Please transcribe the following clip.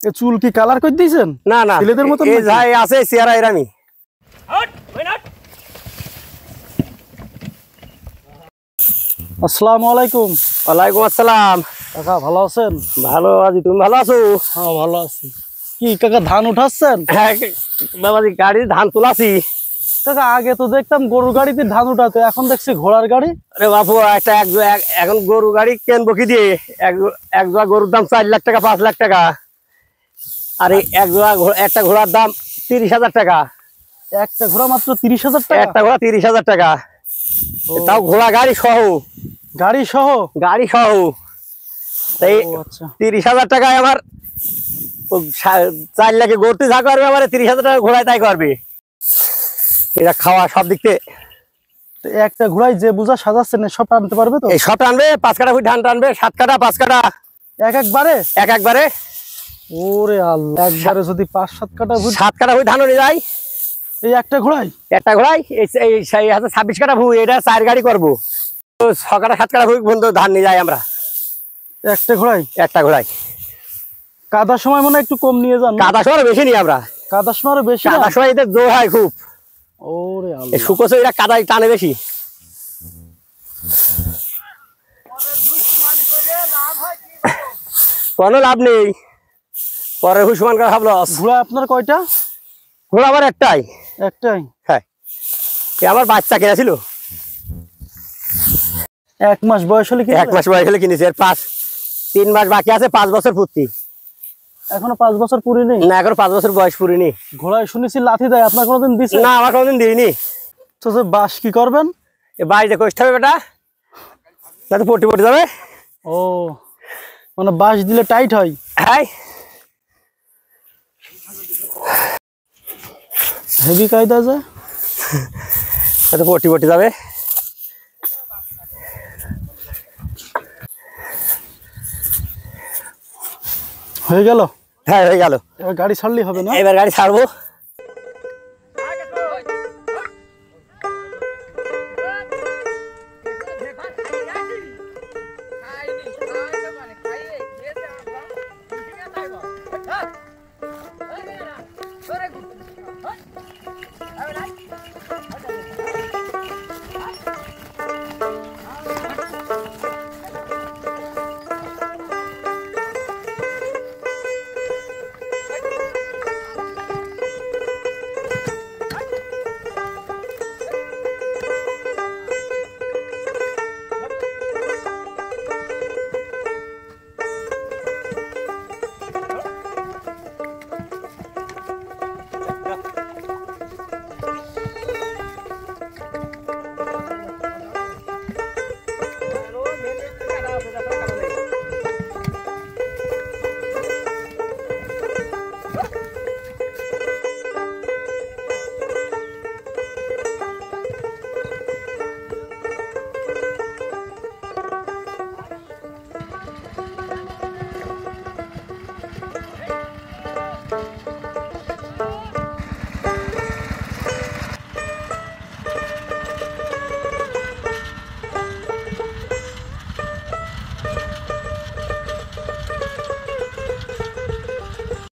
এ চুল কি কালার করে দিয়েছেন? না না, ছেলেদের মতো এই যাই আছে চেহারা এরামি। আসসালামু আলাইকুম। ওয়ালাইকুম আসসালাম। কাকা ভালো আছেন? ভালো আছি, তুমি ভালো আছো? হ্যাঁ ভালো আছি। কি কাকা ধান উঠাচ্ছেন? হ্যাঁ বাবাজি, গাড়ি ধান তুলাছি। কাকা আগে তো দেখতাম গরুর গাড়িতে ধান উঠাতে, এখন দেখছি ঘোড়ার গাড়ি। আরে বাপু, এখন গরু গাড়ি কেনবো কি দিয়ে? এক জোড়া গরুর দাম 4 লাখ টাকা 5 লাখ টাকা, আর একটা ঘোড়ার দাম 30,000 টাকা। একটা ঘোড়া মাত্র 30,000 টাকা? একটা ঘোড়া 30,000 টাকা, তাও ঘোড়া গাড়ি সহ। গাড়ি সহ? গাড়ি সহ। এই আচ্ছা, 30,000 টাকায় আমার 4 লাখে গড়তে যা করবে, আমার 30,000 টাকা ঘোড়ায় তাই করবে। এটা খাওয়া সব দিক থেকে। একটা ঘোড়ায় যে বোঝা সাজাচ্ছেন সব আনতে পারবে তো? এই সব টানবে, 5 কাঠা ধান টানবে, 7 কাঠা 5 কাঠা একবারে? একবারে। ওরে আল্লাহ, একবারে যদি 5-7 কাঠা 7 কাঠা ধানও নিয়ে যায় এই একটা ঘোড়ায়? একটা ঘোড়ায়। এই 26 কাঠা ভুই, এটা 4 গাড়ি করবো। 6 কাঠা 7 কাঠা ভুই পর্যন্ত ধান নিয়ে যাই আমরা একটা ঘোড়ায়? একটা ঘোড়ায়। কাদার সময় মনে একটু কম নিয়ে যান? কাদা সময় বেশি নিই আমরা। কাদার সময় বেশি? কাদার সময় এদের জোর হয় খুব। ওরে আল্লাহ, শুকোছে এরা কাদায় টানে বেশি। কোনো লাভ নেই, পরে হুসমান করে ভাবলো। ঘোড়া আপনার কয়টা? ঘোড়া আমার একটাই। একটাই? হ্যাঁ, আমার বাচ্চা কেনা ছিল। 1 মাস বয়স হলে? 1 মাস বয়স হলে কিনেছি। এর 3 মাস বাকি আছে, 5 বছর পূর্তি। এখনো 5 বছর পুরিনি? না, এখন 5 বছর বয়স পুরিনি। ঘোড়ায় শুনেছি লাথি দেয়, আপনার কোনোদিন দিছে? না, আমার কোনোদিন দিইনি। তো বাস কি করবেন? বাড়িতে কষতে হবে বেটা, না তো পটি যাবে। ও, মানে বাস দিলে টাইট হয়? হ্যাঁ, হেভি কায়দা যায়, পটি যাবে। হয়ে গেল? হ্যাঁ হয়ে গেল। এবার গাড়ি ছাড়লেই হবে না? এবার গাড়ি ছাড়বো।